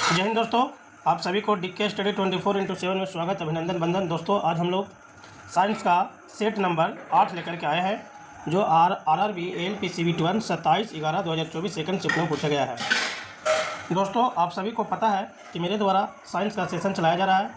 जय हिंद दोस्तों, आप सभी को डीके स्टडी 24/7 में स्वागत, अभिनंदन, बंधन। दोस्तों आज हम लोग साइंस का सेट नंबर 8 लेकर के आए हैं, जो RRB ALP CBT 1 27/11/2024 second shift में पूछा गया है। दोस्तों आप सभी को पता है कि मेरे द्वारा साइंस का सेशन चलाया जा रहा है,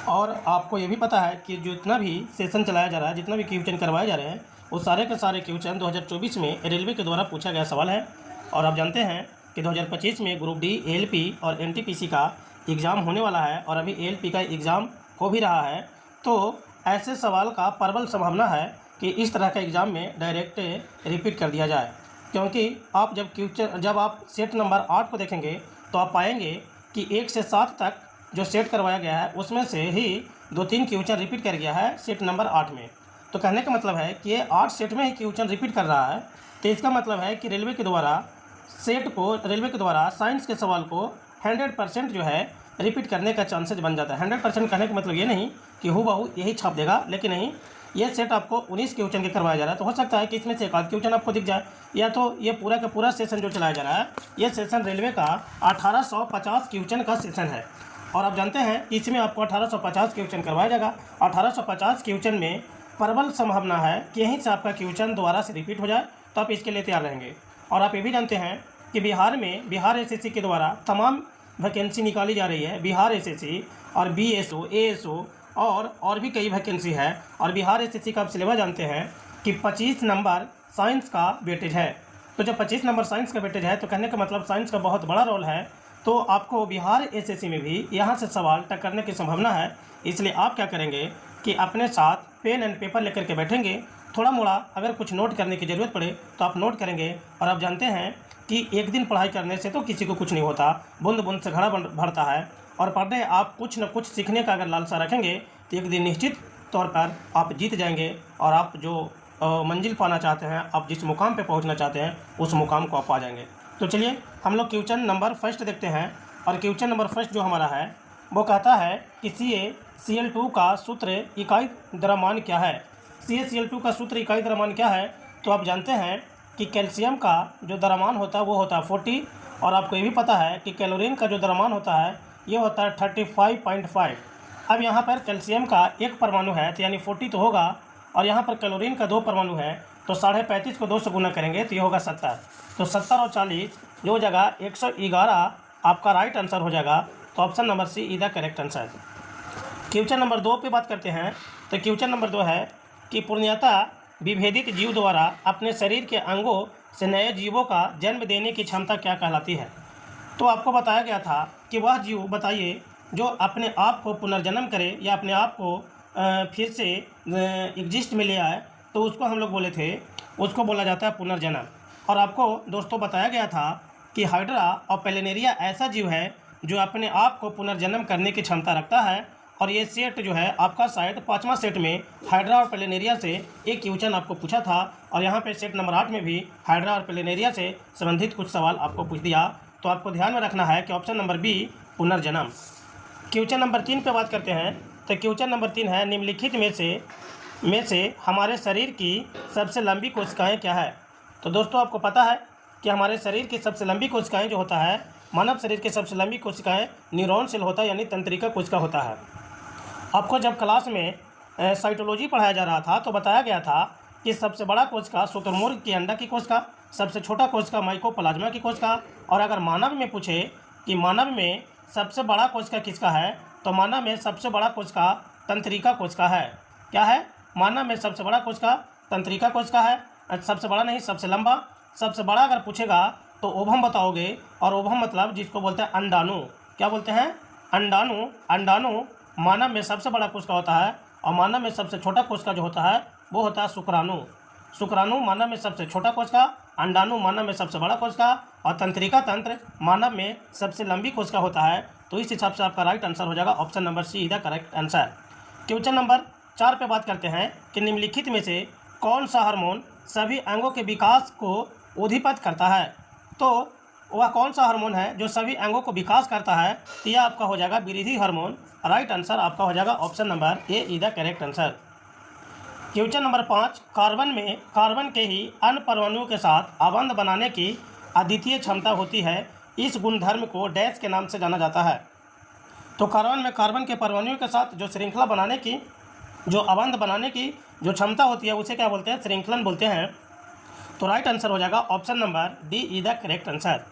और आपको ये भी पता है कि जितना भी सेशन चलाया जा रहा है, जितना भी क्वेश्चन करवाए जा रहे हैं, वो सारे के सारे क्वेश्चन 2024 में रेलवे के द्वारा पूछा गया सवाल है। और आप जानते हैं कि 2025 में ग्रुप डी एएलपी और एनटीपीसी का एग्ज़ाम होने वाला है, और अभी एएलपी का एग्ज़ाम हो भी रहा है। तो ऐसे सवाल का प्रबल संभावना है कि इस तरह का एग्ज़ाम में डायरेक्ट रिपीट कर दिया जाए, क्योंकि आप जब आप सेट नंबर 8 को देखेंगे तो आप पाएंगे कि 1 से 7 तक जो सेट करवाया गया है उसमें से ही 2-3 क्वेश्चन रिपीट कर गया है सेट नंबर 8 में। तो कहने का मतलब है कि ये 8 सेट में ही क्वेश्चन रिपीट कर रहा है। तो इसका मतलब है कि रेलवे के द्वारा साइंस के सवाल को 100% जो है रिपीट करने का चांसेस बन जाता है। 100% कहने का मतलब ये नहीं कि हूबहू यही छाप देगा, लेकिन नहीं, ये सेट आपको 19 क्वेश्चन के करवाया जा रहा है। तो हो सकता है कि इसमें से एक आध क्वेश्चन आपको दिख जाए, या तो ये पूरा का पूरा सेशन जो चलाया जा रहा है, ये सेशन रेलवे का 1850 क्वेश्चन का सेशन है। और आप जानते हैं कि इसमें आपको 1850 क्वेश्चन करवाया जाएगा। 1850 क्वेश्चन में प्रबल संभावना है कि यहीं से आपका क्वेश्चन दोबारा से रिपीट हो जाए, तो आप इसके लिए तैयार रहेंगे। और आप ये भी जानते हैं कि बिहार एसएससी के द्वारा तमाम वैकेंसी निकाली जा रही है। बिहार एसएससी और बीएसओ, एएसओ और भी कई वैकेंसी है। और बिहार एसएससी का आप सिलेबस जानते हैं कि 25 नंबर साइंस का वेटेज है। तो जब 25 नंबर साइंस का वेटेज है, तो कहने का मतलब साइंस का बहुत बड़ा रोल है। तो आपको बिहार एसएससी में भी यहाँ से सवाल टकरने की संभावना है। इसलिए आप क्या करेंगे कि अपने साथ पेन एंड पेपर लेकर के बैठेंगे। थोड़ा मोड़ा अगर कुछ नोट करने की ज़रूरत पड़े तो आप नोट करेंगे। और आप जानते हैं कि एक दिन पढ़ाई करने से तो किसी को कुछ नहीं होता, बूंद बूंद से घड़ा भरता है। और पढ़ने आप कुछ न कुछ सीखने का अगर लालसा रखेंगे तो एक दिन निश्चित तौर पर आप जीत जाएंगे, और आप जो मंजिल पाना चाहते हैं, आप जिस मुकाम पे पहुंचना चाहते हैं, उस मुकाम को आप पा जाएंगे। तो चलिए हम लोग क्वेश्चन नंबर फर्स्ट देखते हैं। और क्वेश्चन नंबर फर्स्ट जो हमारा है वो कहता है कि CaCl2 का सूत्र इकाई द्रव्यमान क्या है। CaCl2 का सूत्र इकाई द्रव्यमान क्या है? तो आप जानते हैं कि कैल्शियम का जो द्रव्यमान होता है वो होता है 40, और आपको ये भी पता है कि क्लोरीन का जो द्रव्यमान होता है ये होता है 35.5। अब यहाँ पर कैल्शियम का एक परमाणु है, तो यानी 40 तो होगा, और यहाँ पर क्लोरीन का 2 परमाणु है, तो 35.5 को 2 से गुना करेंगे तो ये होगा 70। तो 70 और 40 जो जगह 111 आपका राइट आंसर हो जाएगा। तो option number C is the correct answer. Question number 2 पे बात करते हैं। तो क्वेश्चन नंबर 2 है कि पूर्णतः विभेदित जीव द्वारा अपने शरीर के अंगों से नए जीवों का जन्म देने की क्षमता क्या कहलाती है? तो आपको बताया गया था कि वह जीव बताइए जो अपने आप को पुनर्जन्म करे, या अपने आप को फिर से एग्जिस्ट में ले आए, तो उसको हम लोग बोले थे, उसको बोला जाता है पुनर्जन्म। और आपको दोस्तों बताया गया था कि हाइड्रा और प्लेनेरिया ऐसा जीव है जो अपने आप को पुनर्जन्म करने की क्षमता रखता है। और ये सेट जो है आपका शायद 5वां सेट में हाइड्रा और प्लेनेरिया से एक क्वेश्चन आपको पूछा था, और यहाँ पे सेट नंबर 8 में भी हाइड्रा और प्लेनेरिया से संबंधित कुछ सवाल आपको पूछ दिया। तो आपको ध्यान में रखना है कि ऑप्शन नंबर बी पुनर्जन्म। क्वेश्चन नंबर 3 पे बात करते हैं। तो क्वेश्चन नंबर 3 है निम्नलिखित में से हमारे शरीर की सबसे लंबी कोशिकाएँ क्या है? तो दोस्तों आपको पता है कि हमारे शरीर की सबसे लंबी कोशिकाएँ जो होता है, मानव शरीर की सबसे लंबी कोशिकाएँ न्यूरॉन सेल होता है, यानी तंत्रिका कोशिका होता है। आपको जब क्लास में साइटोलॉजी पढ़ाया जा रहा था तो बताया गया था कि सबसे बड़ा कोशिका शुतुरमुर्ग की अंडा की कोशिका, सबसे छोटा कोशिका माइकोप्लाज्मा की कोशिका। और अगर मानव में पूछे कि मानव में सबसे बड़ा कोशिका किसका है, तो मानव में सबसे बड़ा कोशिका तंत्रिका कोशिका है। क्या है? मानव में सबसे बड़ा कोशिका तंत्रिका कोशिका है। सबसे बड़ा नहीं, सबसे लंबा। सबसे बड़ा अगर पूछेगा तो ओवम बताओगे, और ओवम मतलब जिसको बोलते हैं अंडाणु। क्या बोलते हैं? अंडाणु। अंडाणु मानव में सबसे बड़ा कोशिका होता है, और मानव में सबसे छोटा कोशिका जो होता है वो होता है शुक्राणु। शुक्राणु मानव में सबसे छोटा कोशिका, अंडाणु मानव में सबसे बड़ा कोशिका, और तंत्रिका तंत्र मानव में सबसे लंबी कोशिका होता है। तो इस हिसाब से आपका राइट आंसर हो जाएगा option number C is the correct answer. Question number 4 पे बात करते हैं कि निम्नलिखित में से कौन सा हार्मोन सभी अंगों के विकास को उद्दीपित करता है? तो वह कौन सा हार्मोन है जो सभी अंगों को विकास करता है? तो यह आपका हो जाएगा विरोधी हार्मोन। राइट आंसर आपका हो जाएगा option number A is the correct answer. Question number 5 carbon के ही अन्य परमाणुओं के साथ आबंध बनाने की अद्वितीय क्षमता होती है, इस गुणधर्म को डैश के नाम से जाना जाता है। तो कार्बन में कार्बन के परमाणुओं के साथ जो श्रृंखला बनाने की, जो अबंध बनाने की जो क्षमता होती है उसे क्या बोलते हैं? श्रृंखलन बोलते हैं। तो राइट आंसर हो जाएगा option number D is the correct answer.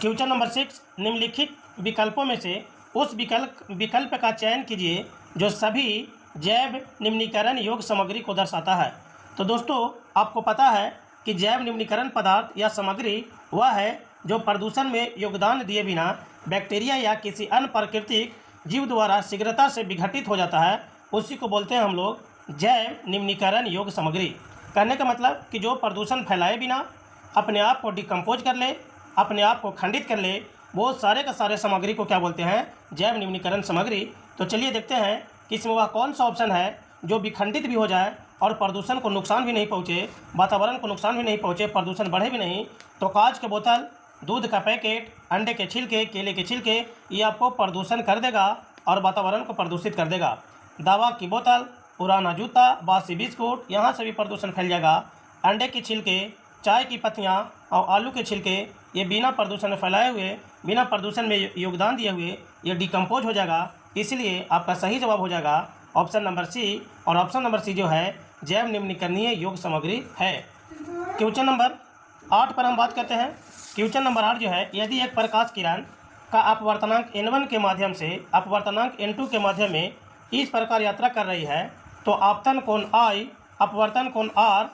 Question number 6, निम्नलिखित विकल्पों में से उस विकल्प का चयन कीजिए जो सभी जैव निम्नीकरण योग्य सामग्री को दर्शाता है। तो दोस्तों आपको पता है कि जैव निम्नीकरण पदार्थ या सामग्री वह है जो प्रदूषण में योगदान दिए बिना बैक्टीरिया या किसी अन्य प्राकृतिक जीव द्वारा शीघ्रता से विघटित हो जाता है, उसी को बोलते हैं हम लोग जैव निम्नीकरण योग्य सामग्री। कहने का मतलब कि जो प्रदूषण फैलाए बिना अपने आप को डिकम्पोज कर ले, अपने आप को खंडित कर ले, वो सारे का सारे सामग्री को क्या बोलते हैं? जैव निम्नीकरण सामग्री। तो चलिए देखते हैं कि इसमें वह कौन सा ऑप्शन है जो विखंडित भी हो जाए और प्रदूषण को नुकसान भी नहीं पहुँचे, वातावरण को नुकसान भी नहीं पहुँचे, प्रदूषण बढ़े भी नहीं। तो कांच के बोतल, दूध का पैकेट, अंडे के छिलके, केले के छिलके, ये आपको प्रदूषण कर देगा और वातावरण को प्रदूषित कर देगा। दवा की बोतल, पुराना जूता, बासी बिस्कुट, यहाँ से भी प्रदूषण फैल जाएगा। अंडे के छिलके, चाय की पत्तियाँ और आलू के छिलके, ये बिना प्रदूषण फैलाए हुए, बिना प्रदूषण में योगदान दिए हुए ये डिकम्पोज हो जाएगा। इसलिए आपका सही जवाब हो जाएगा ऑप्शन नंबर सी। और ऑप्शन नंबर सी जो है जैव निम्नीकरणीय योग्य सामग्री है। क्वेश्चन नंबर 8 पर हम बात करते हैं। क्वेश्चन नंबर 8 जो है, यदि एक प्रकाश किरण का अपवर्तनांक n1 के माध्यम से अपवर्तनांक n2 के माध्यम में इस प्रकार यात्रा कर रही है तो आपतन कोण I अपवर्तन कोण R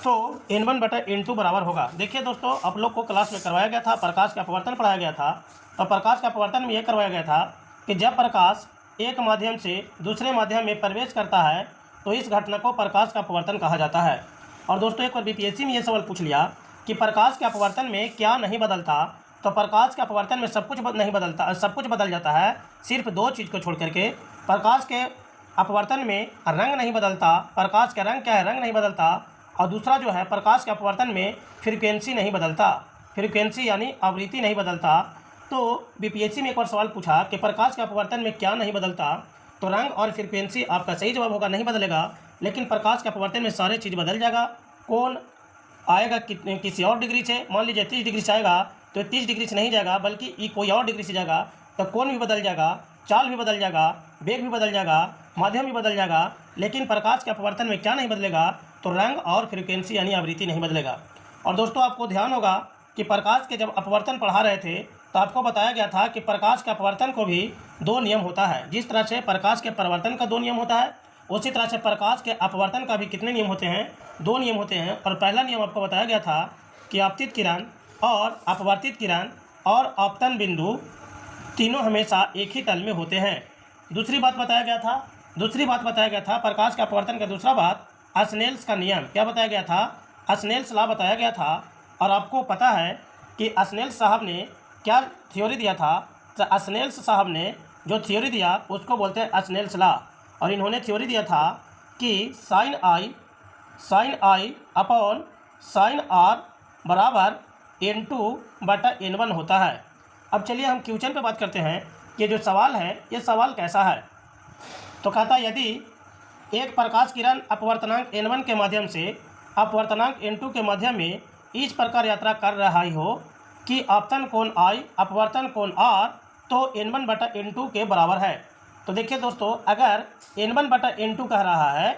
तो n1/n2 बराबर होगा। देखिए दोस्तों, आप लोग को क्लास में करवाया गया था, प्रकाश का अपवर्तन पढ़ाया गया था। तो प्रकाश का अपवर्तन में यह करवाया गया था कि जब प्रकाश एक माध्यम से दूसरे माध्यम में प्रवेश करता है तो इस घटना को प्रकाश का अपवर्तन कहा जाता है। और दोस्तों एक बार बीपीएससी में ये सवाल पूछ लिया कि प्रकाश के अपवर्तन में क्या नहीं बदलता, तो प्रकाश के अपवर्तन में सब कुछ नहीं बदलता, सब कुछ बदल जाता है, सिर्फ 2 चीज़ को छोड़ करके। प्रकाश के अपवर्तन में रंग नहीं बदलता, प्रकाश का रंग क्या है? रंग नहीं बदलता। और दूसरा जो है प्रकाश के अपवर्तन में फ्रीक्वेंसी नहीं बदलता, फ्रीक्वेंसी यानी आवृत्ति नहीं बदलता। तो बीपीएससी में एक और सवाल पूछा कि प्रकाश के अपवर्तन में क्या नहीं बदलता, तो रंग और फ्रीक्वेंसी आपका सही जवाब होगा, नहीं बदलेगा। लेकिन प्रकाश के अपवर्तन में सारे चीज़ बदल जाएगा। कोण आएगा किसी और डिग्री से, मान लीजिए 30 डिग्री से आएगा तो 30 डिग्री से नहीं जाएगा बल्कि ये कोई और डिग्री से जाएगा। तो कोण भी बदल जाएगा, चाल भी बदल जाएगा, वेग भी बदल जाएगा, माध्यम भी बदल जाएगा। लेकिन प्रकाश के अपवर्तन में क्या नहीं बदलेगा? तो रंग और फ्रीक्वेंसी यानी आवृत्ति नहीं बदलेगा। और दोस्तों आपको ध्यान होगा कि प्रकाश के जब अपवर्तन पढ़ा रहे थे तो आपको बताया गया था कि प्रकाश के अपवर्तन को भी 2 नियम होता है। जिस तरह से प्रकाश के परावर्तन का 2 नियम होता है, उसी तरह से प्रकाश के अपवर्तन का भी कितने नियम होते हैं? 2 नियम होते हैं। और पहला नियम आपको बताया गया था कि आपतित किरण और अपवर्तित किरण और आपतन बिंदु तीनों हमेशा एक ही तल में होते हैं। दूसरी बात बताया गया था प्रकाश के अपवर्तन का दूसरा बात स्नेल्स का नियम। क्या बताया गया था? स्नेल्स लॉ बताया गया था। और आपको पता है कि स्नेल्स साहब ने क्या थ्योरी दिया था? तो स्नेल्स साहब ने जो थ्योरी दिया उसको बोलते हैं स्नेल्स लॉ। और इन्होंने थ्योरी दिया था कि sine I upon sine R बराबर n2/n1 होता है। अब चलिए हम क्वेश्चन पे बात करते हैं कि जो सवाल है ये सवाल कैसा है। तो कहता है यदि एक प्रकाश किरण अपवर्तनांक n1 के माध्यम से अपवर्तनांक n2 के माध्यम में इस प्रकार यात्रा कर रहा हो कि आपतन कोण I अपवर्तन कोण R तो n1/n2 के बराबर है। तो देखिए दोस्तों, अगर n1/n2 कह रहा है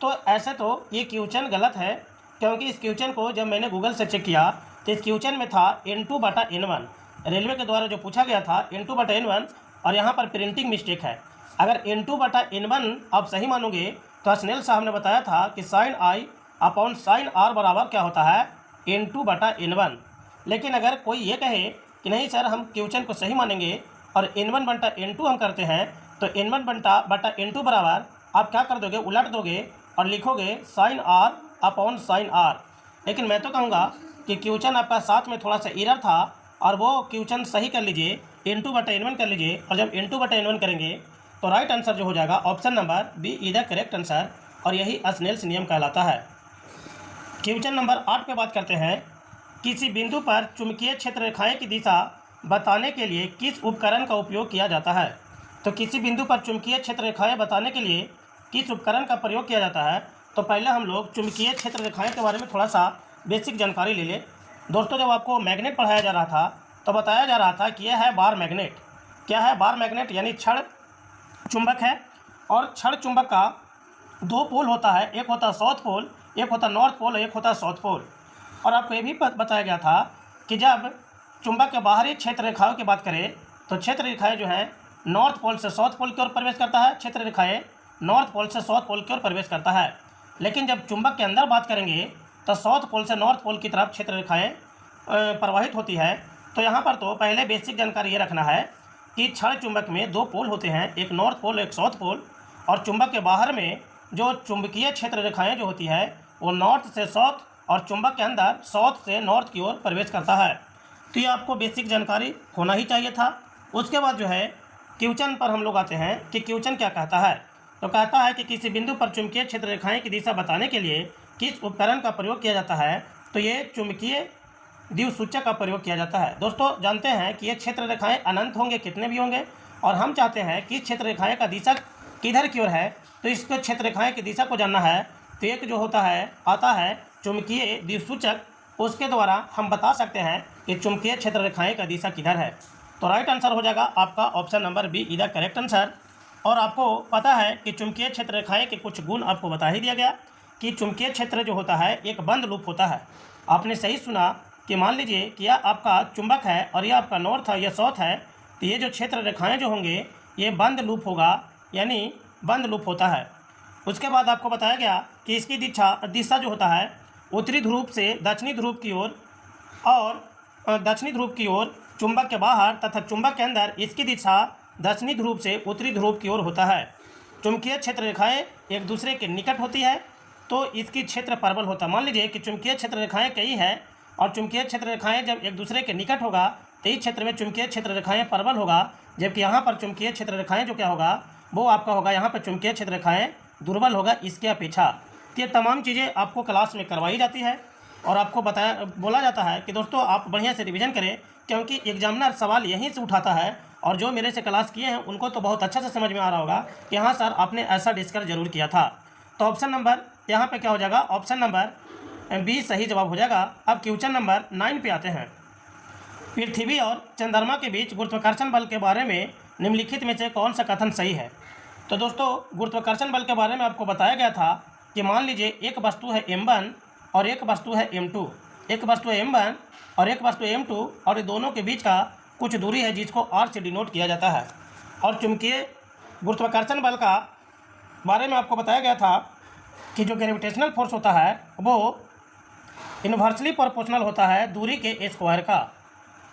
तो ऐसे तो ये क्वेश्चन गलत है, क्योंकि इस क्वेश्चन को जब मैंने गूगल से चेक किया तो इस क्वेश्चन में था n2/n1, रेलवे के द्वारा जो पूछा गया था n2/n1, और यहाँ पर प्रिंटिंग मिस्टेक है। अगर n2/n1 आप सही मानोगे तो स्नेल साहब ने बताया था कि sine I upon sine R बराबर क्या होता है? n2/n1। लेकिन अगर कोई ये कहे कि नहीं सर हम क्वेश्चन को सही मानेंगे और n1/n2 हम करते हैं, तो n1/n2 बराबर आप क्या कर दोगे? उलट दोगे और लिखोगे sine R upon sine R। लेकिन मैं तो कहूँगा कि क्वेश्चन आपका साथ में थोड़ा सा एरर था और वो क्वेश्चन सही कर लीजिए, n2/n1 कर लीजिए। और जब n2/n1 करेंगे तो राइट आंसर जो हो जाएगा option number B is the correct answer, और यही स्नेल्स नियम कहलाता है। क्वेश्चन नंबर 8 पे बात करते हैं। किसी बिंदु पर चुंबकीय क्षेत्र रेखाएं की दिशा बताने के लिए किस उपकरण का उपयोग किया जाता है? तो किसी बिंदु पर चुंबकीय क्षेत्र रेखाएं बताने के लिए किस उपकरण का प्रयोग किया जाता है? तो पहले हम लोग चुंबकीय क्षेत्र रेखाएं के बारे में थोड़ा सा बेसिक जानकारी ले लें। दोस्तों जब आपको मैग्नेट पढ़ाया जा रहा था तो बताया जा रहा था कि यह है बार मैग्नेट। क्या है बार मैग्नेट? यानी क्षण चुंबक है, और क्षण चुंबक का दो पोल होता है, एक होता है साउथ पोल, एक होता है नॉर्थ पोल, एक होता है साउथ पोल। और आपको ये भी बताया गया था कि जब चुंबक के बाहरी क्षेत्र रेखाओं की बात करें तो क्षेत्र रेखाएं जो है नॉर्थ पोल से साउथ पोल की ओर प्रवेश करता है, क्षेत्र रेखाएं नॉर्थ पोल से साउथ पोल की ओर प्रवेश करता है। लेकिन जब चुंबक के अंदर बात करेंगे तो साउथ पोल से नॉर्थ पोल की तरफ क्षेत्र रेखाएं प्रवाहित होती है। तो यहाँ पर तो पहले बेसिक जानकारी ये रखना है कि क्षण चुंबक में दो पोल होते हैं, एक नॉर्थ पोल एक साउथ पोल, और चुंबक के बाहर में जो चुंबकीय क्षेत्र रेखाएं जो होती है वो नॉर्थ से साउथ और चुंबक के अंदर साउथ से नॉर्थ की ओर प्रवेश करता है। तो ये आपको बेसिक जानकारी होना ही चाहिए था। उसके बाद जो है क्वेश्चन पर हम लोग आते हैं कि क्वेश्चन क्या कहता है। तो कहता है कि किसी बिंदु पर चुंबकीय क्षेत्र रेखाएं की दिशा बताने के लिए किस उपकरण का प्रयोग किया जाता है? तो ये चुंबकीय द्विसूचक का प्रयोग किया जाता है। दोस्तों जानते हैं कि ये क्षेत्र रेखाएं अनंत होंगे, कितने भी होंगे, और हम चाहते हैं कि क्षेत्र रेखाएं का दिशा किधर की ओर है। तो इसको क्षेत्र रेखाएं की दिशा को जानना है तो एक जो होता है आता है चुंबकीय द्विसूचक, उसके द्वारा हम बता सकते हैं कि चुंबकीय क्षेत्र रेखाएं का दिशा किधर है। तो राइट आंसर हो जाएगा आपका option number B is the correct answer. और आपको पता है कि चुंबकीय क्षेत्र रेखाएं के कुछ गुण आपको बता ही दिया गया कि चुंबकीय क्षेत्र जो होता है एक बंद लूप होता है। आपने सही सुना कि मान लीजिए कि यह आपका चुंबक है और यह आपका नॉर्थ है, यह साउथ है, तो ये जो क्षेत्र रेखाएं जो होंगे ये बंद लूप होगा, यानी बंद लूप होता है। उसके बाद आपको बताया गया कि इसकी दिशा जो होता है उत्तरी ध्रुव से दक्षिणी ध्रुव की ओर, और दक्षिणी ध्रुव की ओर चुंबक के बाहर तथा चुंबक के अंदर इसकी दिशा दक्षिणी ध्रुव से उत्तरी ध्रुव की ओर होता है। चुंबकीय क्षेत्र रेखाएं एक दूसरे के निकट होती है तो इसकी क्षेत्र परबल होता है। मान लीजिए कि चुंबकीय क्षेत्र रेखाएं कई है और चुंबकीय क्षेत्र रेखाएं जब एक दूसरे के निकट होगा तो इस क्षेत्र में चुंबकीय क्षेत्र रेखाएं परबल होगा, जबकि यहाँ पर चुंबकीय क्षेत्र रेखाएं जो क्या होगा वो आपका होगा यहाँ पर चुंबकीय क्षेत्र रेखाएं दुर्बल होगा इसके अपेक्षा। तो ये तमाम चीज़ें आपको क्लास में करवाई जाती है और आपको बोला जाता है कि दोस्तों आप बढ़िया से रिवीजन करें, क्योंकि एग्जामिनर सवाल यहीं से उठाता है। और जो मेरे से क्लास किए हैं उनको तो बहुत अच्छे से समझ में आ रहा होगा कि हाँ सर आपने ऐसा डिस्कस जरूर किया था। तो ऑप्शन नंबर यहाँ पे क्या हो जाएगा, ऑप्शन नंबर बी सही जवाब हो जाएगा। अब क्वेश्चन नंबर 9 पे आते हैं। पृथ्वी और चंद्रमा के बीच गुरुत्वाकर्षण बल के बारे में निम्नलिखित में से कौन सा कथन सही है? तो दोस्तों गुरुत्वाकर्षण बल के बारे में आपको बताया गया था कि मान लीजिए एक वस्तु है m1 और एक वस्तु है m2, एक वस्तु है m1 और एक वस्तु है m2, और ये दोनों के बीच का कुछ दूरी है जिसको r से डिनोट किया जाता है। और चुंबकीय गुरुत्वाकर्षण बल का बारे में आपको बताया गया था कि जो ग्रेविटेशनल फोर्स होता है वो इन्वर्सली प्रोपोर्शनल होता है दूरी के स्क्वायर का।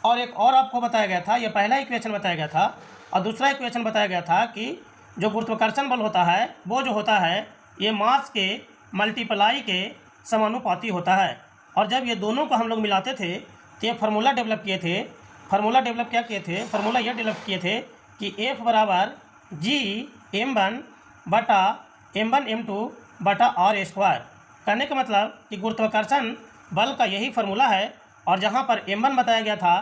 और एक और आपको बताया गया था, ये पहला इक्वेशन बताया गया था, और दूसरा इक्वेशन बताया गया था कि जो गुरुत्वाकर्षण बल होता है वो जो होता है ये मास के मल्टीप्लाई के समानुपाती होता है। और जब ये दोनों को हम लोग मिलाते थे तो ये फार्मूला डेवलप किए थे। फार्मूला ये डेवलप किए थे कि F बराबर G m1 बटा m1 m2 बटा r स्क्वायर। कहने का मतलब कि गुरुत्वाकर्षण बल का यही फार्मूला है। और जहाँ पर m1 बताया गया था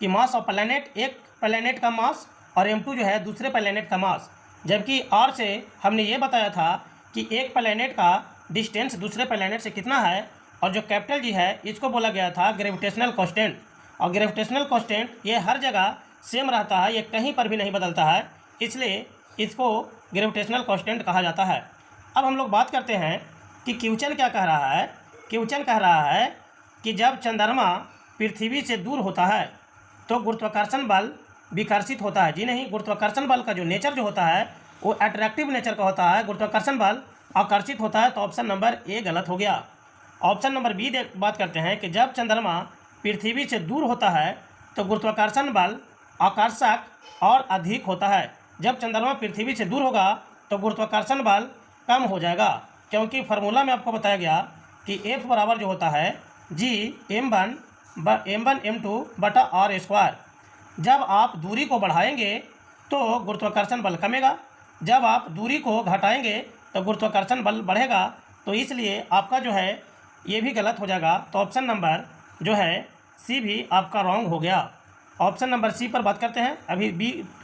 कि मास ऑफ प्लैनेट, एक प्लैनेट का मास, और m2 जो है दूसरे प्लैनेट का मास, जबकि r से हमने ये बताया था कि एक प्लैनेट का डिस्टेंस दूसरे प्लैनेट से कितना है। और जो कैपिटल जी है इसको बोला गया था ग्रेविटेशनल कांस्टेंट। और ग्रेविटेशनल कांस्टेंट ये हर जगह सेम रहता है, ये कहीं पर भी नहीं बदलता है, इसलिए इसको ग्रेविटेशनल कांस्टेंट कहा जाता है। अब हम लोग बात करते हैं कि क्वेश्चन क्या कह रहा है। क्वेश्चन कह रहा है कि जब चंद्रमा पृथ्वी से दूर होता है तो गुरुत्वाकर्षण बल विकर्षित होता है। जी नहीं, गुरुत्वाकर्षण बल का जो नेचर जो होता है वो अट्रैक्टिव नेचर का होता है, गुरुत्वाकर्षण बल आकर्षित होता है। तो ऑप्शन नंबर ए गलत हो गया। ऑप्शन नंबर बी बात करते हैं कि जब चंद्रमा पृथ्वी से दूर होता है तो गुरुत्वाकर्षण बल आकर्षक और अधिक होता है। जब चंद्रमा पृथ्वी से दूर होगा तो गुरुत्वाकर्षण बल कम हो जाएगा, क्योंकि फार्मूला में आपको बताया गया कि F बराबर जो होता है G m1 m2 बटा r स्क्वायर। जब आप दूरी को बढ़ाएंगे तो गुरुत्वाकर्षण बल कमेगा, जब आप दूरी को घटाएंगे तो गुरुत्वाकर्षण बल बढ़ेगा। तो इसलिए आपका जो है ये भी गलत हो जाएगा। तो ऑप्शन नंबर जो है सी भी आपका रॉन्ग हो गया। ऑप्शन नंबर सी पर बात करते हैं। अभी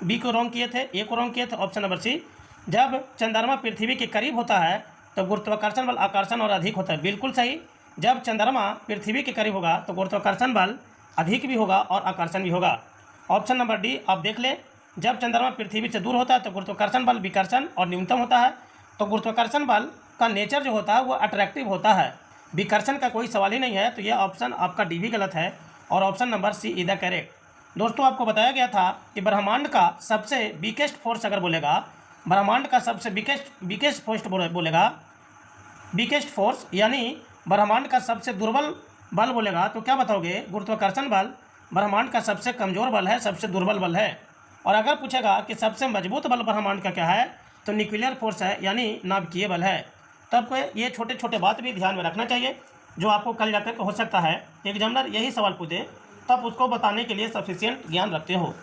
बी को रॉन्ग किए थे, ए को रॉन्ग किए थे। ऑप्शन नंबर सी, जब चंद्रमा पृथ्वी के करीब होता है तो गुरुत्वाकर्षण बल आकर्षण और अधिक होता है। बिल्कुल सही, जब चंद्रमा पृथ्वी के करीब होगा तो गुरुत्वाकर्षण बल अधिक भी होगा और आकर्षण भी होगा। ऑप्शन नंबर डी आप देख ले, जब चंद्रमा पृथ्वी से दूर होता है तो गुरुत्वाकर्षण बल विकर्षण और न्यूनतम होता है। तो गुरुत्वाकर्षण बल का नेचर जो होता है वो अट्रैक्टिव होता है, विकर्षण का कोई सवाल ही नहीं है। तो यह ऑप्शन आपका डी भी गलत है और option number C is the correct. दोस्तों आपको बताया गया था कि ब्रह्मांड का सबसे वीकेस्ट फोर्स अगर बोलेगा, ब्रह्मांड का सबसे वीकेस्ट फोर्स बोलेगा, वीकेस्ट फोर्स यानी ब्रह्मांड का सबसे दुर्बल बल बोलेगा तो क्या बताओगे? गुरुत्वाकर्षण बल ब्रह्मांड का सबसे कमज़ोर बल है, सबसे दुर्बल बल है। और अगर पूछेगा कि सबसे मजबूत बल ब्रह्मांड का क्या है तो न्यूक्लियर फोर्स है, यानी नाभिकीय बल है। तो आपको ये छोटे छोटे बात भी ध्यान में रखना चाहिए, जो आपको कल जाकर हो सकता है एग्जामिनर यही सवाल पूछे तो आप उसको बताने के लिए सफिशिएंट ज्ञान रखते हो।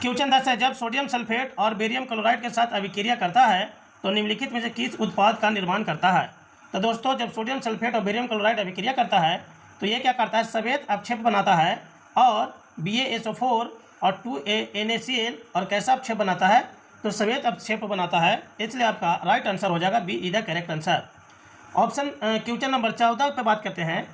क्वेश्चन 10 है, जब सोडियम सल्फेट और बेरियम क्लोराइड के साथ अभिक्रिया करता है तो निम्नलिखित में से किस उत्पाद का निर्माण करता है? तो दोस्तों जब सोडियम सल्फेट और बेरियम क्लोराइड अभिक्रिया करता है तो ये क्या करता है? सफ़ेद अपक्षेप बनाता है और BaSO4 और 2NaCl और कैसा अपक्षेप बनाता है? तो सफ़ेद अपक्षेप बनाता है। इसलिए आपका राइट आंसर हो जाएगा B is the correct answer. Option question number 14 पर बात करते हैं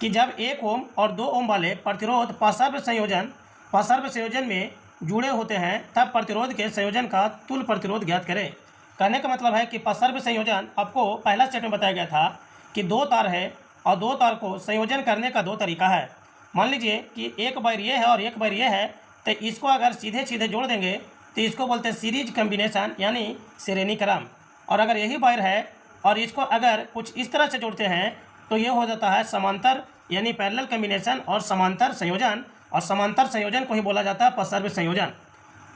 कि जब 1 ओम और 2 ओम वाले प्रतिरोध पार्श्व संयोजन में जुड़े होते हैं तब प्रतिरोध के संयोजन का तुल्य प्रतिरोध ज्ञात करें। कहने का मतलब है कि पार्श्व संयोजन आपको पहला स्टेप में बताया गया था कि 2 तार है और 2 तार को संयोजन करने का 2 तरीका है। मान लीजिए कि एक वायर ये है और एक वायर ये है, तो इसको अगर सीधे सीधे जोड़ देंगे तो इसको बोलते हैं सीरीज कम्बिनेशन यानी श्रेणी क्रम। और अगर यही वायर है और इसको अगर कुछ इस तरह से जोड़ते हैं तो ये हो जाता है समांतर यानी पैरेलल कम्बिनेशन और समांतर संयोजन, और समांतर संयोजन को ही बोला जाता है पार्श्व संयोजन।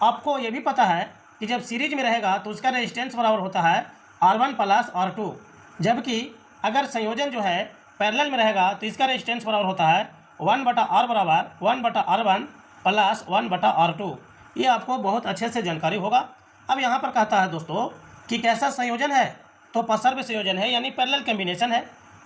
आपको ये भी पता है कि जब सीरीज में रहेगा तो उसका रेजिस्टेंस बराबर होता है R1 प्लस R2, जबकि अगर संयोजन जो है पैरेलल में रहेगा तो इसका रेजिस्टेंस बराबर होता है 1/R बराबर 1/R1 प्लस 1/R2। ये आपको बहुत अच्छे से जानकारी होगा। अब यहाँ पर कहता है दोस्तों कि कैसा संयोजन है, तो पार्श्व संयोजन है यानी पैरेलल कम्बिनेशन है।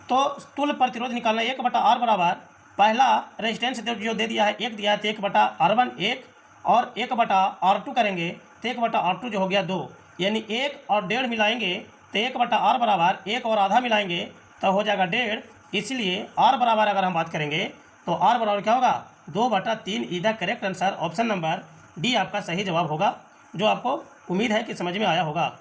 तो तुल्य प्रतिरोध निकालना 1/R बराबर पहला रेजिस्टेंस जो दे दिया है 1 दिया है तो 1/R1 1 और 1/R2 करेंगे तो 1/R2 जो हो गया 2, यानी 1 और 1.5 मिलाएंगे तो 1/R बराबर 1 और आधा मिलाएंगे तो हो जाएगा 1.5। इसलिए R बराबर अगर हम बात करेंगे तो R बराबर क्या होगा? 2/3 is the correct answer. Option number D आपका सही जवाब होगा, जो आपको उम्मीद है कि समझ में आया होगा।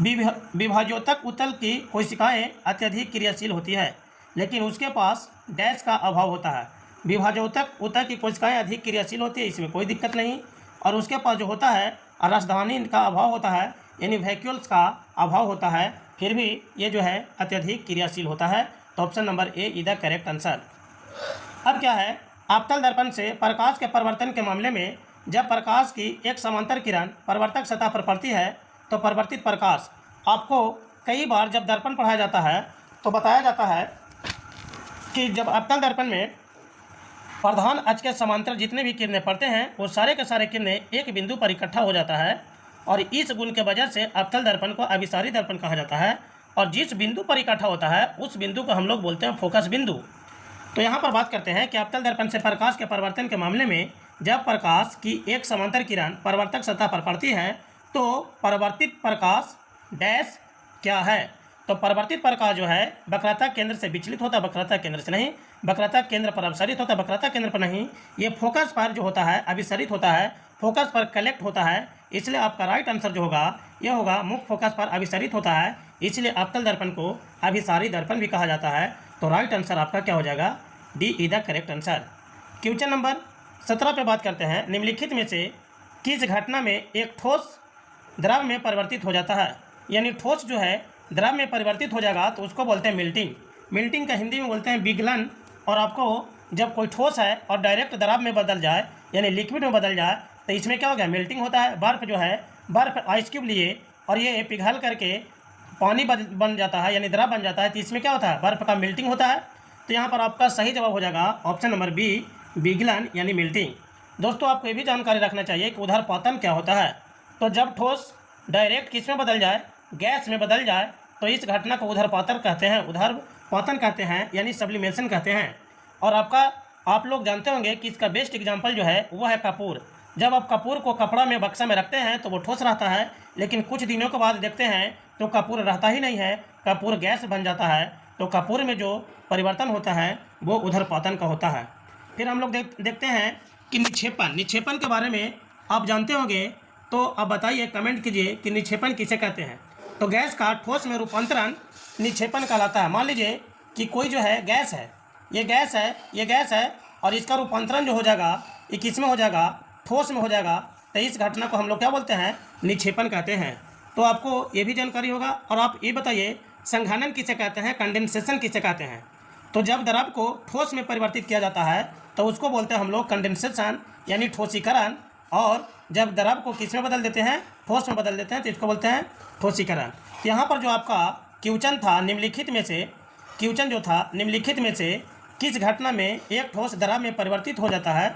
विभाज्योतक उत्तल की कोशिकाएं अत्यधिक क्रियाशील होती है लेकिन उसके पास डैश का अभाव होता है। विभाज्योतक उत्तल की कोशिकाएं अधिक क्रियाशील होती है, इसमें कोई दिक्कत नहीं। और उसके पास जो होता है राजधानी का अभाव होता है यानी वैक्यूल्स का अभाव होता है, फिर भी ये जो है अत्यधिक क्रियाशील होता है। तो option number A is the correct answer. अब क्या है, आपतल दर्पण से प्रकाश के परिवर्तन के मामले में जब प्रकाश की एक समांतर किरण परावर्तक सतह पर पड़ती है तो परिवर्तित प्रकाश, आपको कई बार जब दर्पण पढ़ाया जाता है तो बताया जाता है कि जब अवतल दर्पण में प्रधान अक्ष के समांतर जितने भी किरणें पड़ते हैं वो सारे के सारे किरणें एक बिंदु पर इकट्ठा हो जाता है, और इस गुण के वजह से अवतल दर्पण को अभिसारी दर्पण कहा जाता है। और जिस बिंदु पर इकट्ठा होता है उस बिंदु को हम लोग बोलते हैं फोकस बिंदु। तो यहाँ पर बात करते हैं कि अवतल दर्पण से प्रकाश के परिवर्तन के मामले में जब प्रकाश की एक समांतर किरण परावर्तक सतह पर पड़ती है तो परावर्तित प्रकाश डैश क्या है? तो परावर्तित प्रकाश जो है वक्रता केंद्र से विचलित होता है, वक्रता केंद्र से नहीं। वक्रता केंद्र पर अभिसरित होता है, वक्रता केंद्र पर नहीं। ये फोकस पर जो होता है अभिसरित होता है, फोकस पर कलेक्ट होता है। इसलिए आपका राइट आंसर जो होगा ये होगा मुख्य फोकस पर अभिसरित होता है, इसलिए अवतल दर्पण को अभिसारी दर्पण भी कहा जाता है। तो राइट आंसर आपका क्या हो जाएगा? D is the correct answer. Question number 17 पे बात करते हैं, निम्नलिखित में से किस घटना में एक ठोस द्रव में परिवर्तित हो जाता है? यानी ठोस जो है द्रव में परिवर्तित हो जाएगा तो उसको बोलते हैं मेल्टिंग। मेल्टिंग का हिंदी में बोलते हैं पिघलन। और आपको जब कोई ठोस है और डायरेक्ट द्रव में बदल जाए यानी लिक्विड में बदल जाए तो इसमें क्या हो गया? मेल्टिंग होता है। बर्फ़ जो है, बर्फ़ आइस क्यूब लिए और ये पिघल करके पानी बन जाता है यानी द्रव बन जाता है, तो इसमें क्या होता है? बर्फ़ का मेल्टिंग होता है। तो यहाँ पर आपका सही जवाब हो जाएगा ऑप्शन नंबर बी, पिघलन यानी मेल्टिंग। दोस्तों आपको ये भी जानकारी रखना चाहिए कि उदरपातन क्या होता है। तो जब ठोस डायरेक्ट किस में बदल जाए? गैस में बदल जाए, तो इस घटना को उदरपातन कहते हैं, उदरपातन कहते हैं यानी सब्लिमेशन कहते हैं। और आप लोग जानते होंगे कि इसका बेस्ट एग्जांपल जो है वो है कपूर। जब आप कपूर को कपड़ा में बक्सा में रखते हैं तो वो ठोस रहता है, लेकिन कुछ दिनों के बाद देखते हैं तो कपूर रहता ही नहीं है, कपूर गैस बन जाता है। तो कपूर में जो परिवर्तन होता है वो ऊर्ध्वपतन का होता है। फिर हम लोग देखते हैं कि निक्षेपण के बारे में आप जानते होंगे, तो अब बताइए, कमेंट कीजिए कि निक्षेपण किसे कहते हैं। तो गैस का ठोस में रूपांतरण निक्षेपण कहलाता है। मान लीजिए कि कोई जो है गैस है, ये गैस है और इसका रूपांतरण जो हो जाएगा ये किस में हो जाएगा, ठोस में हो जाएगा, तो इस घटना को हम लोग क्या बोलते हैं, निक्षेपण कहते हैं। तो आपको ये भी जानकारी होगा। और आप ये बताइए संघनन किसे कहते हैं, कंडेंसेशन किसे कहते हैं। तो जब द्रव को ठोस में परिवर्तित किया जाता है तो उसको बोलते हैं हम लोग कंडेंसेशन यानी ठोसीकरण, और जब द्रव को किस में बदल देते हैं, ठोस में बदल देते हैं, तो इसको बोलते हैं ठोसीकरण। तो यहाँ पर जो आपका क्वेश्चन था निम्नलिखित में से, क्वेश्चन जो था निम्नलिखित में से किस घटना में एक ठोस द्रव में परिवर्तित हो जाता है,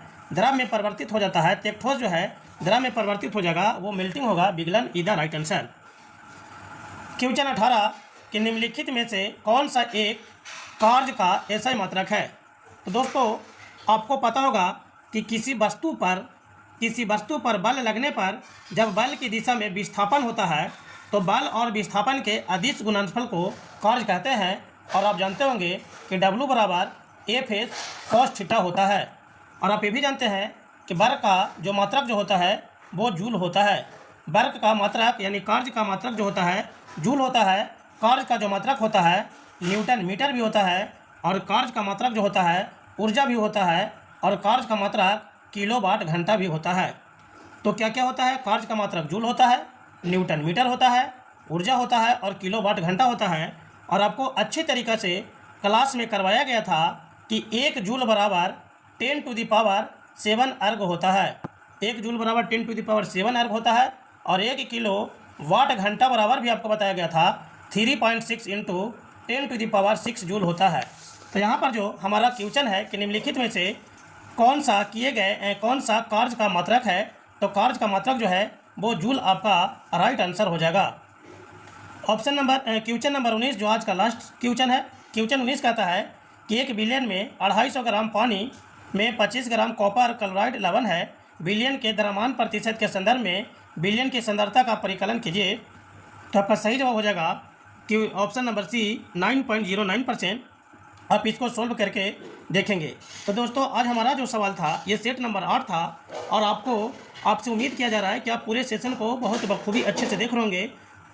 तो एक ठोस जो है द्रव में परिवर्तित हो जाएगा, वो मेल्टिंग होगा, विगलन is the right answer. Question 18 कि निम्नलिखित में से कौन सा एक कार्य का ऐसा मात्रक है। तो दोस्तों आपको पता होगा कि किसी वस्तु पर बल लगने पर जब बल की दिशा में विस्थापन होता है तो बल और विस्थापन के अदिश गुणनफल को कार्य कहते हैं। और आप जानते होंगे कि W बराबर F cos थीटा होता है। और आप ये भी जानते हैं कि वर्ग का जो मात्रक जो होता है वो जूल होता है। वर्ग का मात्रक यानी कार्य का मात्रक जो होता है जूल होता है, कार्य का जो मात्रक होता है न्यूटन मीटर भी होता है, और कार्य का मात्रक जो होता है ऊर्जा भी होता है, और कार्य का मात्रक किलोवाट घंटा भी होता है। तो क्या क्या होता है, कार्य का मात्रक जूल होता है, न्यूटन मीटर होता है, ऊर्जा होता है, और किलोवाट घंटा होता है। और आपको अच्छे तरीक़े से क्लास में करवाया गया था कि 1 जूल बराबर 10⁻7 अर्ग होता है। 1 जूल बराबर 10⁻7 अर्ग होता है, और 1 किलो वाट घंटा बराबर भी आपको बताया गया था 3.6 × 10⁻6 जूल होता है। तो यहाँ पर जो हमारा क्वेश्चन है कि निम्नलिखित में से कौन सा कार्य का मात्रक है, तो कार्य का मात्रक जो है वो जूल आपका राइट आंसर हो जाएगा। क्वेश्चन नंबर 19 जो आज का लास्ट क्वेश्चन है। क्वेश्चन 19 कहता है कि 1 बिलियन में 250 ग्राम पानी में 25 ग्राम कॉपर क्लोराइड लवण है। बिलियन के द्रव्यमान प्रतिशत के संदर्भ में बिलियन की सांद्रता का परिकलन कीजिए। तो आपका सही जवाब हो जाएगा कि ऑप्शन नंबर सी 9.09%। आप इसको सोल्व करके देखेंगे। तो दोस्तों आज हमारा जो सवाल था ये सेट नंबर 8 था, और आपसे उम्मीद किया जा रहा है कि आप पूरे सेशन को बहुत बखूबी अच्छे से देख रहे होंगे,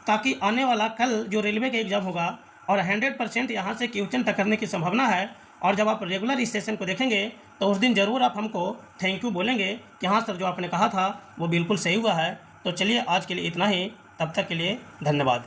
ताकि आने वाला कल जो रेलवे का एग्ज़ाम होगा और 100% यहाँ से क्वेश्चन टकरने की संभावना है। और जब आप रेगुलर इस सेशन को देखेंगे तो उस दिन ज़रूर आप हमको थैंक यू बोलेंगे कि हाँ सर जो आपने कहा था वो बिल्कुल सही हुआ है। तो चलिए आज के लिए इतना ही, तब तक के लिए धन्यवाद।